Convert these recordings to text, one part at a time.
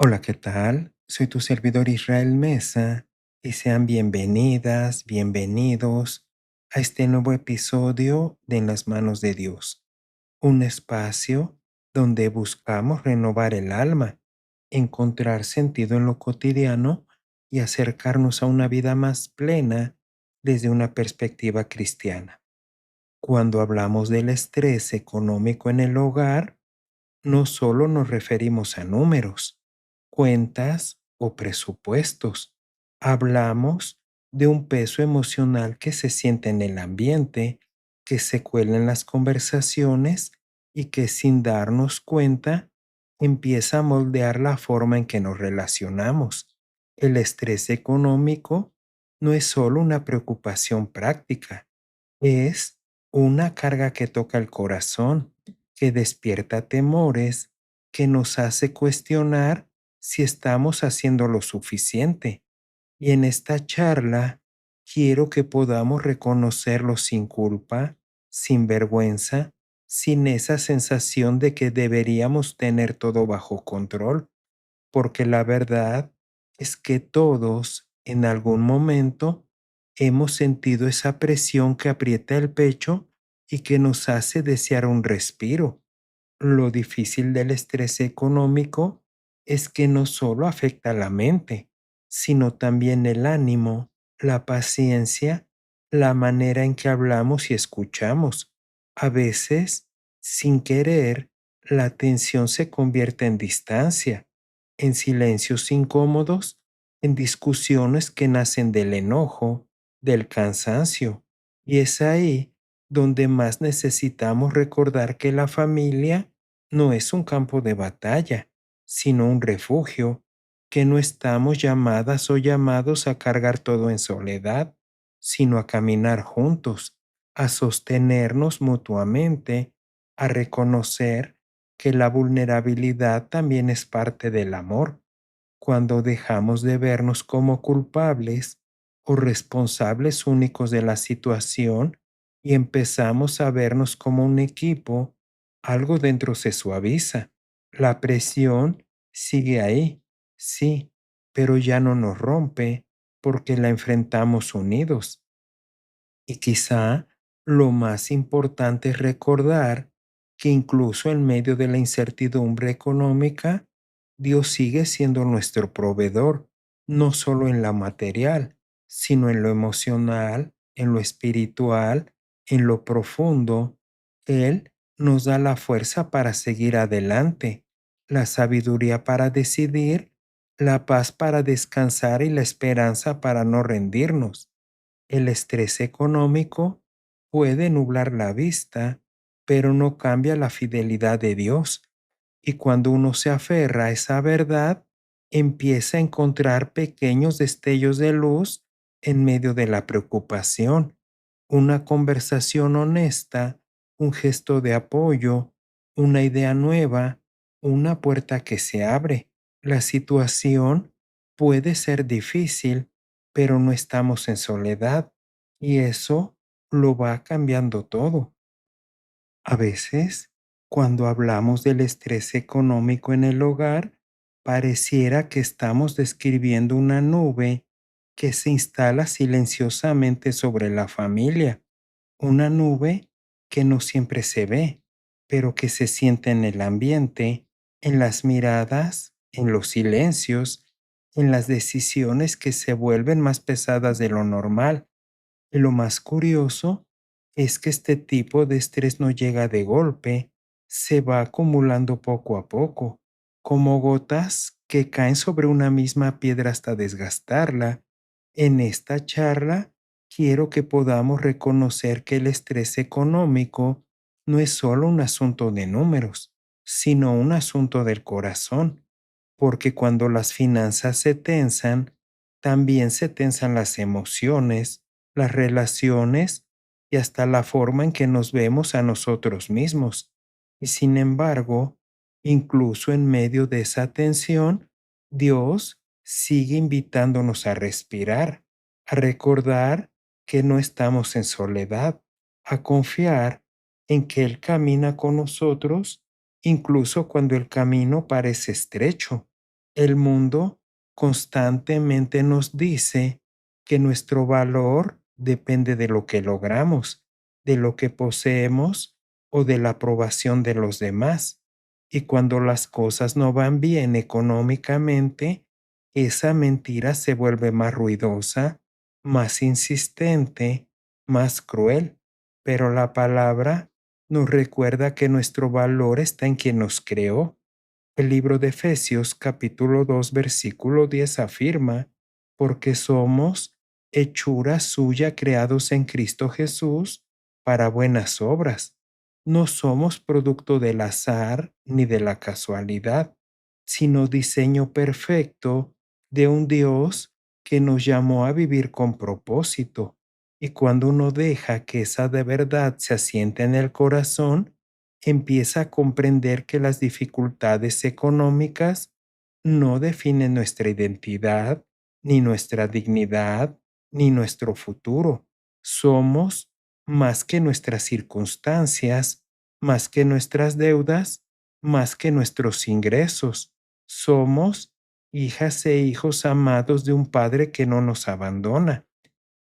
Hola, ¿qué tal? Soy tu servidor Israel Mesa y sean bienvenidas, bienvenidos a este nuevo episodio de En las manos de Dios, un espacio donde buscamos renovar el alma, encontrar sentido en lo cotidiano y acercarnos a una vida más plena desde una perspectiva cristiana. Cuando hablamos del estrés económico en el hogar, no solo nos referimos a números, cuentas o presupuestos. Hablamos de un peso emocional que se siente en el ambiente, que se cuela en las conversaciones y que sin darnos cuenta empieza a moldear la forma en que nos relacionamos. El estrés económico no es solo una preocupación práctica, es una carga que toca el corazón, que despierta temores, que nos hace cuestionar si estamos haciendo lo suficiente. Y en esta charla quiero que podamos reconocerlo sin culpa, sin vergüenza, sin esa sensación de que deberíamos tener todo bajo control, porque la verdad es que todos en algún momento hemos sentido esa presión que aprieta el pecho y que nos hace desear un respiro. Lo difícil del estrés económico es que no solo afecta la mente, sino también el ánimo, la paciencia, la manera en que hablamos y escuchamos. A veces, sin querer, la tensión se convierte en distancia, en silencios incómodos, en discusiones que nacen del enojo, del cansancio. Y es ahí donde más necesitamos recordar que la familia no es un campo de batalla, sino un refugio, que no estamos llamadas o llamados a cargar todo en soledad, sino a caminar juntos, a sostenernos mutuamente, a reconocer que la vulnerabilidad también es parte del amor. Cuando dejamos de vernos como culpables o responsables únicos de la situación y empezamos a vernos como un equipo, algo dentro se suaviza. La presión sigue ahí, sí, pero ya no nos rompe porque la enfrentamos unidos. Y quizá lo más importante es recordar que incluso en medio de la incertidumbre económica, Dios sigue siendo nuestro proveedor, no solo en la material, sino en lo emocional, en lo espiritual, en lo profundo. Él nos da la fuerza para seguir adelante, la sabiduría para decidir, la paz para descansar y la esperanza para no rendirnos. El estrés económico puede nublar la vista, pero no cambia la fidelidad de Dios. Y cuando uno se aferra a esa verdad, empieza a encontrar pequeños destellos de luz en medio de la preocupación. Una conversación honesta, un gesto de apoyo, una idea nueva, una puerta que se abre. La situación puede ser difícil, pero no estamos en soledad y eso lo va cambiando todo. A veces, cuando hablamos del estrés económico en el hogar, pareciera que estamos describiendo una nube que se instala silenciosamente sobre la familia, una nube que no siempre se ve, pero que se siente en el ambiente, en las miradas, en los silencios, en las decisiones que se vuelven más pesadas de lo normal. Y lo más curioso es que este tipo de estrés no llega de golpe, se va acumulando poco a poco, como gotas que caen sobre una misma piedra hasta desgastarla. En esta charla quiero que podamos reconocer que el estrés económico no es solo un asunto de números, sino un asunto del corazón, porque cuando las finanzas se tensan, también se tensan las emociones, las relaciones y hasta la forma en que nos vemos a nosotros mismos. Y sin embargo, incluso en medio de esa tensión, Dios sigue invitándonos a respirar, a recordar que no estamos en soledad, a confiar en que Él camina con nosotros, incluso cuando el camino parece estrecho. El mundo constantemente nos dice que nuestro valor depende de lo que logramos, de lo que poseemos o de la aprobación de los demás. Y cuando las cosas no van bien económicamente, esa mentira se vuelve más ruidosa, más insistente, más cruel. Pero la palabra nos recuerda que nuestro valor está en quien nos creó. El libro de Efesios capítulo 2 versículo 10 afirma, porque somos hechura suya creados en Cristo Jesús para buenas obras. No somos producto del azar ni de la casualidad, sino diseño perfecto de un Dios que nos llamó a vivir con propósito. Y cuando uno deja que esa de verdad se asiente en el corazón, empieza a comprender que las dificultades económicas no definen nuestra identidad, ni nuestra dignidad, ni nuestro futuro. Somos más que nuestras circunstancias, más que nuestras deudas, más que nuestros ingresos. Somos hijas e hijos amados de un Padre que no nos abandona.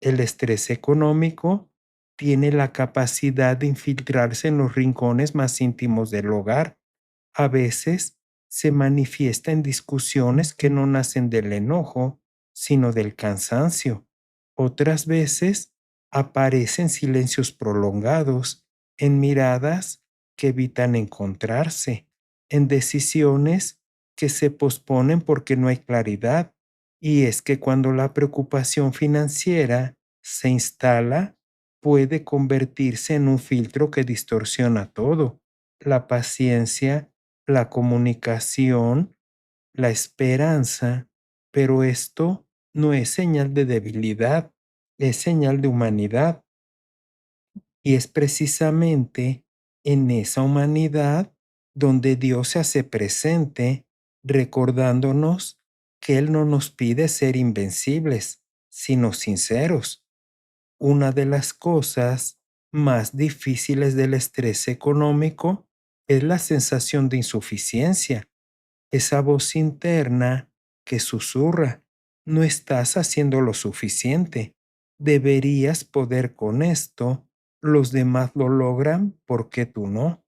El estrés económico tiene la capacidad de infiltrarse en los rincones más íntimos del hogar. A veces se manifiesta en discusiones que no nacen del enojo, sino del cansancio. Otras veces aparece en silencios prolongados, en miradas que evitan encontrarse, en decisiones que se posponen porque no hay claridad. Y es que cuando la preocupación financiera se instala, puede convertirse en un filtro que distorsiona todo. La paciencia, la comunicación, la esperanza, pero esto no es señal de debilidad, es señal de humanidad. Y es precisamente en esa humanidad donde Dios se hace presente, recordándonos que Él no nos pide ser invencibles, sino sinceros. Una de las cosas más difíciles del estrés económico es la sensación de insuficiencia, esa voz interna que susurra, no estás haciendo lo suficiente, deberías poder con esto, los demás lo logran, ¿por qué tú no?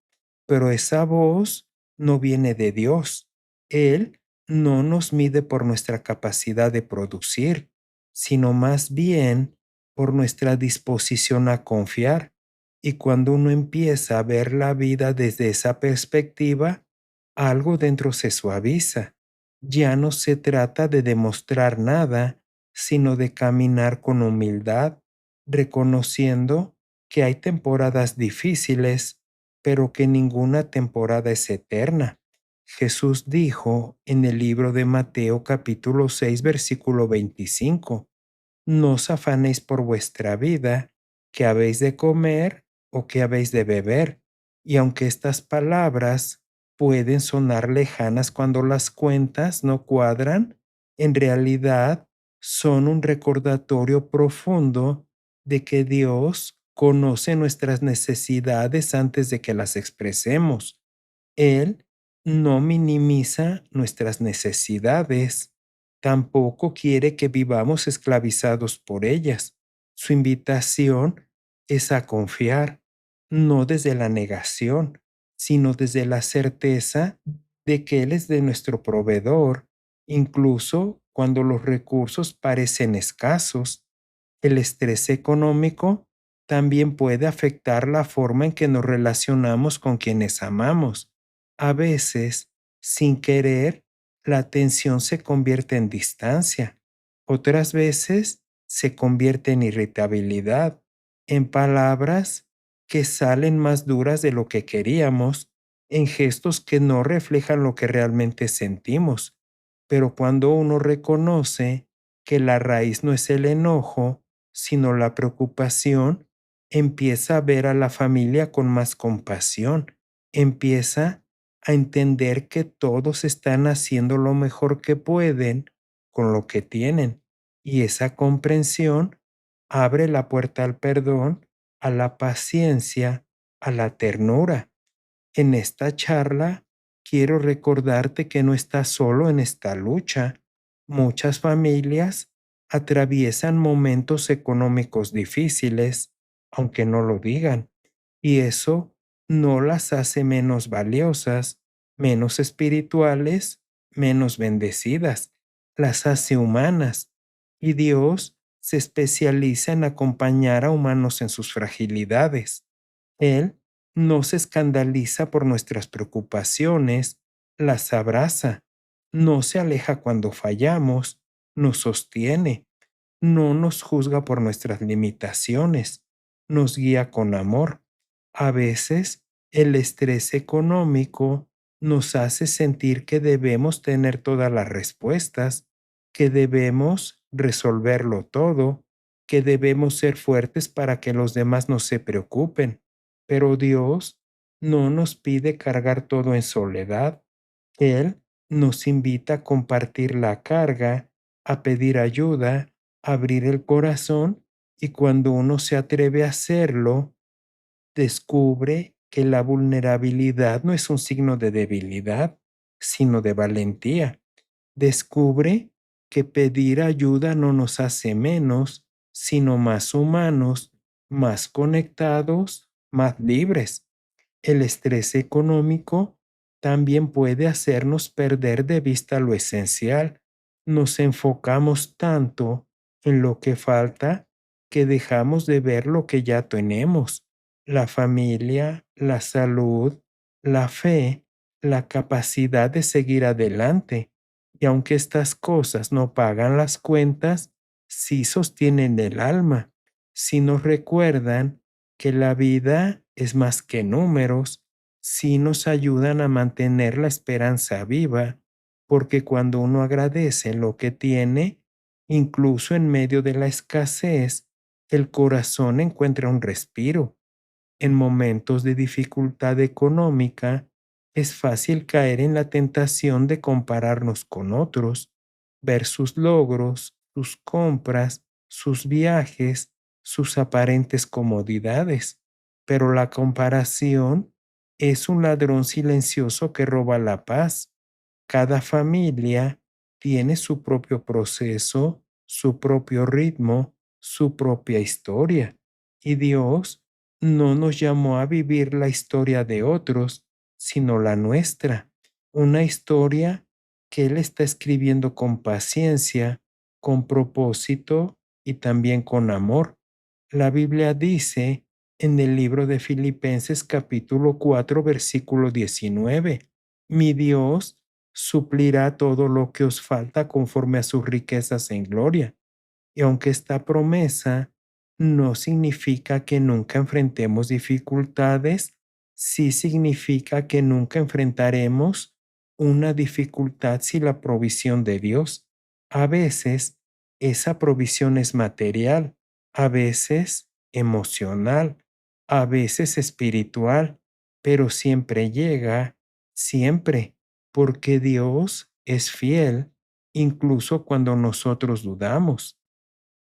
Pero esa voz no viene de Dios. Él no nos mide por nuestra capacidad de producir, sino más bien por nuestra disposición a confiar. Y cuando uno empieza a ver la vida desde esa perspectiva, algo dentro se suaviza. Ya no se trata de demostrar nada, sino de caminar con humildad, reconociendo que hay temporadas difíciles, pero que ninguna temporada es eterna. Jesús dijo en el libro de Mateo capítulo 6 versículo 25, no os afanéis por vuestra vida, que habéis de comer o que habéis de beber. Y aunque estas palabras pueden sonar lejanas cuando las cuentas no cuadran, en realidad son un recordatorio profundo de que Dios conoce nuestras necesidades antes de que las expresemos. Él no minimiza nuestras necesidades, tampoco quiere que vivamos esclavizados por ellas. Su invitación es a confiar, no desde la negación, sino desde la certeza de que Él es de nuestro proveedor, incluso cuando los recursos parecen escasos. El estrés económico también puede afectar la forma en que nos relacionamos con quienes amamos. A veces, sin querer, la tensión se convierte en distancia. Otras veces se convierte en irritabilidad, en palabras que salen más duras de lo que queríamos, en gestos que no reflejan lo que realmente sentimos. Pero cuando uno reconoce que la raíz no es el enojo, sino la preocupación, empieza a ver a la familia con más compasión, empieza a entender que todos están haciendo lo mejor que pueden con lo que tienen, y esa comprensión abre la puerta al perdón, a la paciencia, a la ternura. En esta charla quiero recordarte que no estás solo en esta lucha. Muchas familias atraviesan momentos económicos difíciles, aunque no lo digan, y eso no las hace menos valiosas, menos espirituales, menos bendecidas, las hace humanas. Y Dios se especializa en acompañar a humanos en sus fragilidades. Él no se escandaliza por nuestras preocupaciones, las abraza, no se aleja cuando fallamos, nos sostiene, no nos juzga por nuestras limitaciones, nos guía con amor. A veces, el estrés económico nos hace sentir que debemos tener todas las respuestas, que debemos resolverlo todo, que debemos ser fuertes para que los demás no se preocupen. Pero Dios no nos pide cargar todo en soledad. Él nos invita a compartir la carga, a pedir ayuda, a abrir el corazón, y cuando uno se atreve a hacerlo, descubre que la vulnerabilidad no es un signo de debilidad, sino de valentía. Descubre que pedir ayuda no nos hace menos, sino más humanos, más conectados, más libres. El estrés económico también puede hacernos perder de vista lo esencial. Nos enfocamos tanto en lo que falta que dejamos de ver lo que ya tenemos: la familia, la salud, la fe, la capacidad de seguir adelante. Y aunque estas cosas no pagan las cuentas, sí sostienen el alma, sí nos recuerdan que la vida es más que números, sí nos ayudan a mantener la esperanza viva, porque cuando uno agradece lo que tiene, incluso en medio de la escasez, el corazón encuentra un respiro. En momentos de dificultad económica, es fácil caer en la tentación de compararnos con otros, ver sus logros, sus compras, sus viajes, sus aparentes comodidades. Pero la comparación es un ladrón silencioso que roba la paz. Cada familia tiene su propio proceso, su propio ritmo, su propia historia. Y Dios no nos llamó a vivir la historia de otros, sino la nuestra. Una historia que Él está escribiendo con paciencia, con propósito y también con amor. La Biblia dice en el libro de Filipenses capítulo 4 versículo 19: mi Dios suplirá todo lo que os falta conforme a sus riquezas en gloria. Y aunque esta promesa no significa que nunca enfrentemos dificultades, sí significa que nunca enfrentaremos una dificultad sin la provisión de Dios. A veces esa provisión es material, a veces emocional, a veces espiritual, pero siempre llega, siempre, porque Dios es fiel, incluso cuando nosotros dudamos.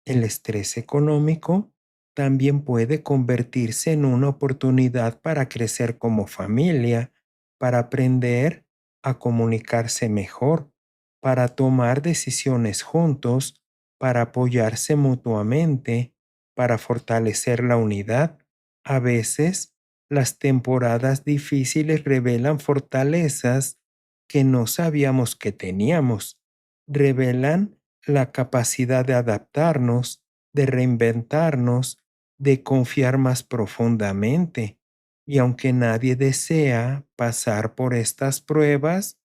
El estrés económico también puede convertirse en una oportunidad para crecer como familia, para aprender a comunicarse mejor, para tomar decisiones juntos, para apoyarse mutuamente, para fortalecer la unidad. A veces, las temporadas difíciles revelan fortalezas que no sabíamos que teníamos. Revelan la capacidad de adaptarnos, de reinventarnos, de confiar más profundamente. Y aunque nadie desea pasar por estas pruebas,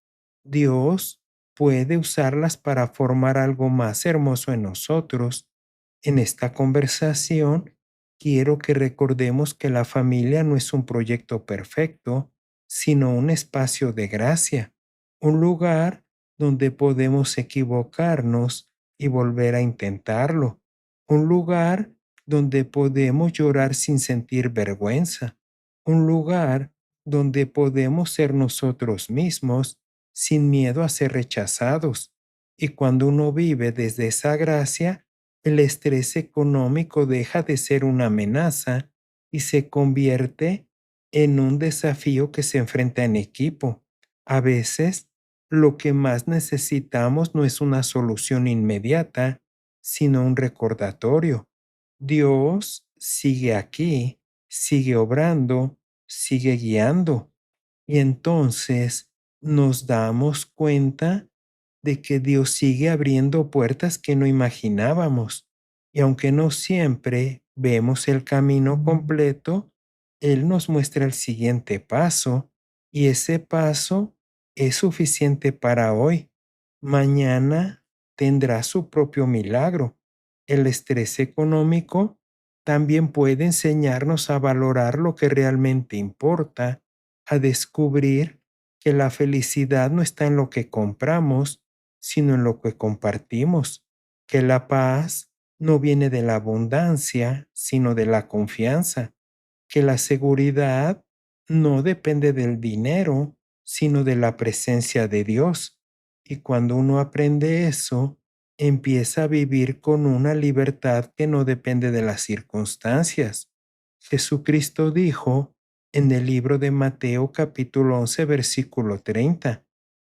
Dios puede usarlas para formar algo más hermoso en nosotros. En esta conversación, quiero que recordemos que la familia no es un proyecto perfecto, sino un espacio de gracia, un lugar donde podemos equivocarnos y volver a intentarlo, un lugar donde podemos llorar sin sentir vergüenza, un lugar donde podemos ser nosotros mismos sin miedo a ser rechazados. Y cuando uno vive desde esa gracia, el estrés económico deja de ser una amenaza y se convierte en un desafío que se enfrenta en equipo. A veces, lo que más necesitamos no es una solución inmediata, sino un recordatorio. Dios sigue aquí, sigue obrando, sigue guiando. Y entonces nos damos cuenta de que Dios sigue abriendo puertas que no imaginábamos. Y aunque no siempre vemos el camino completo, Él nos muestra el siguiente paso y ese paso es suficiente para hoy. Mañana tendrá su propio milagro. El estrés económico también puede enseñarnos a valorar lo que realmente importa, a descubrir que la felicidad no está en lo que compramos, sino en lo que compartimos, que la paz no viene de la abundancia, sino de la confianza, que la seguridad no depende del dinero, sino de la presencia de Dios. Y cuando uno aprende eso, empieza a vivir con una libertad que no depende de las circunstancias. Jesucristo dijo en el libro de Mateo capítulo 11 versículo 30,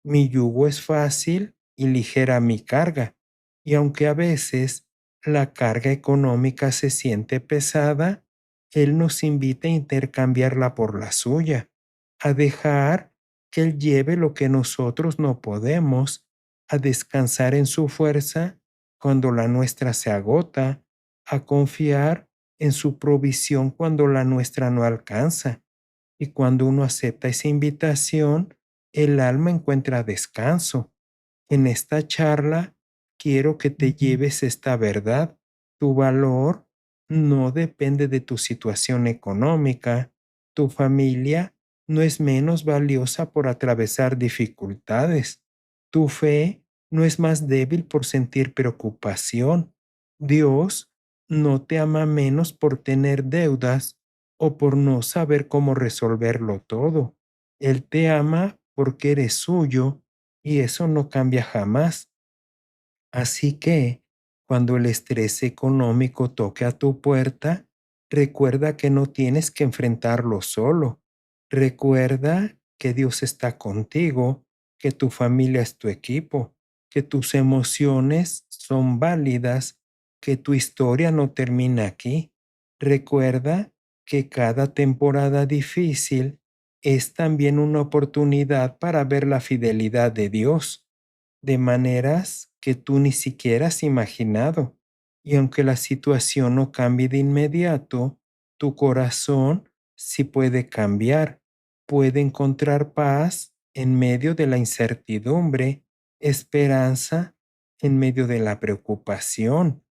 mi yugo es fácil y ligera mi carga. Y aunque a veces la carga económica se siente pesada, Él nos invita a intercambiarla por la suya, a dejar que Él lleve lo que nosotros no podemos, a descansar en su fuerza cuando la nuestra se agota, a confiar en su provisión cuando la nuestra no alcanza. Y cuando uno acepta esa invitación, el alma encuentra descanso. En esta charla quiero que te lleves esta verdad. Tu valor no depende de tu situación económica. Tu familia no es menos valiosa por atravesar dificultades. Tu fe no es más débil por sentir preocupación. Dios no te ama menos por tener deudas o por no saber cómo resolverlo todo. Él te ama porque eres suyo y eso no cambia jamás. Así que, cuando el estrés económico toque a tu puerta, recuerda que no tienes que enfrentarlo solo. Recuerda que Dios está contigo, que tu familia es tu equipo, que tus emociones son válidas, que tu historia no termina aquí. Recuerda que cada temporada difícil es también una oportunidad para ver la fidelidad de Dios de maneras que tú ni siquiera has imaginado. Y aunque la situación no cambie de inmediato, tu corazón sí puede cambiar, puede encontrar paz en medio de la incertidumbre, esperanza en medio de la preocupación,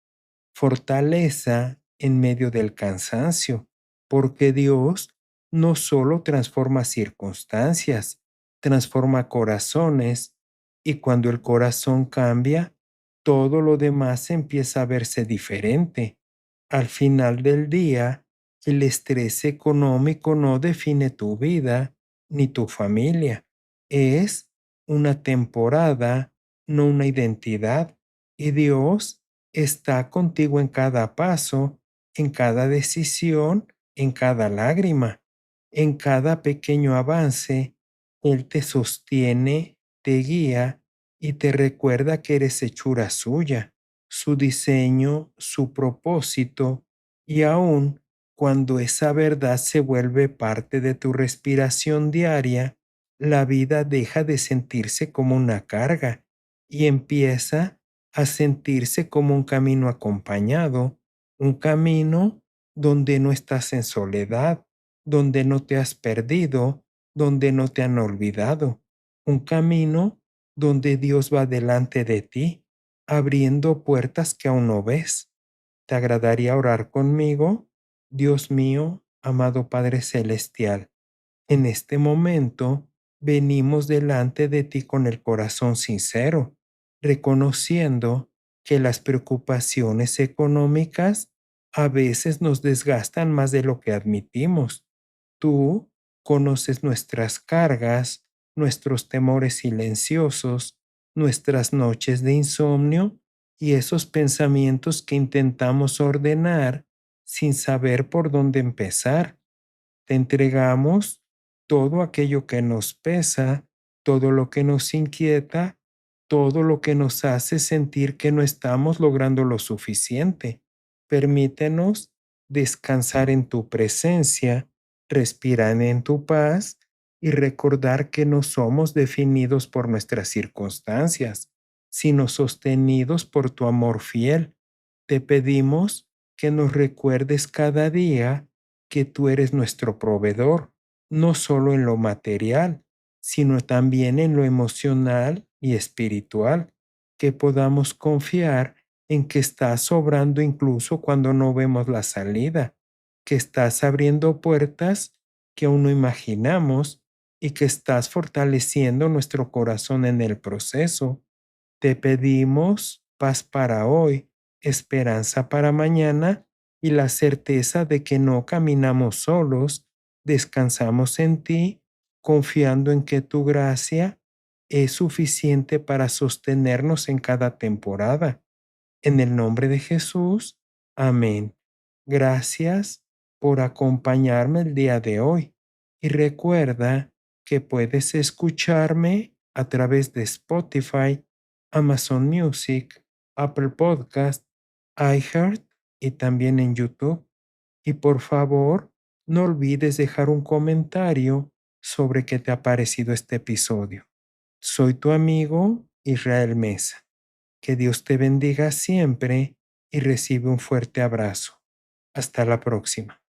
fortaleza en medio del cansancio, porque Dios no solo transforma circunstancias, transforma corazones, y cuando el corazón cambia, todo lo demás empieza a verse diferente. Al final del día, el estrés económico no define tu vida ni tu familia. Es una temporada, no una identidad. Y Dios está contigo en cada paso, en cada decisión, en cada lágrima, en cada pequeño avance. Él te sostiene, te guía y te recuerda que eres hechura suya, su diseño, su propósito, y aun cuando esa verdad se vuelve parte de tu respiración diaria, la vida deja de sentirse como una carga y empieza a sentirse como un camino acompañado, un camino donde no estás en soledad, donde no te has perdido, donde no te han olvidado, un camino donde Dios va delante de ti, abriendo puertas que aún no ves. ¿Te agradaría orar conmigo? Dios mío, amado Padre Celestial, en este momento venimos delante de ti con el corazón sincero, reconociendo que las preocupaciones económicas a veces nos desgastan más de lo que admitimos. Tú conoces nuestras cargas, nuestros temores silenciosos, nuestras noches de insomnio y esos pensamientos que intentamos ordenar sin saber por dónde empezar. Te entregamos todo aquello que nos pesa, todo lo que nos inquieta, todo lo que nos hace sentir que no estamos logrando lo suficiente. Permítenos descansar en tu presencia, respirar en tu paz y recordar que no somos definidos por nuestras circunstancias, sino sostenidos por tu amor fiel. Te pedimos que nos recuerdes cada día que tú eres nuestro proveedor, no solo en lo material, sino también en lo emocional y espiritual, que podamos confiar en que estás obrando incluso cuando no vemos la salida, que estás abriendo puertas que aún no imaginamos y que estás fortaleciendo nuestro corazón en el proceso. Te pedimos paz para hoy, esperanza para mañana y la certeza de que no caminamos solos, descansamos en ti, confiando en que tu gracia es suficiente para sostenernos en cada temporada. En el nombre de Jesús, amén. Gracias por acompañarme el día de hoy y recuerda que puedes escucharme a través de Spotify, Amazon Music, Apple Podcast, iHeart y también en YouTube. Y por favor, no olvides dejar un comentario sobre qué te ha parecido este episodio. Soy tu amigo Israel Mesa. Que Dios te bendiga siempre y recibe un fuerte abrazo. Hasta la próxima.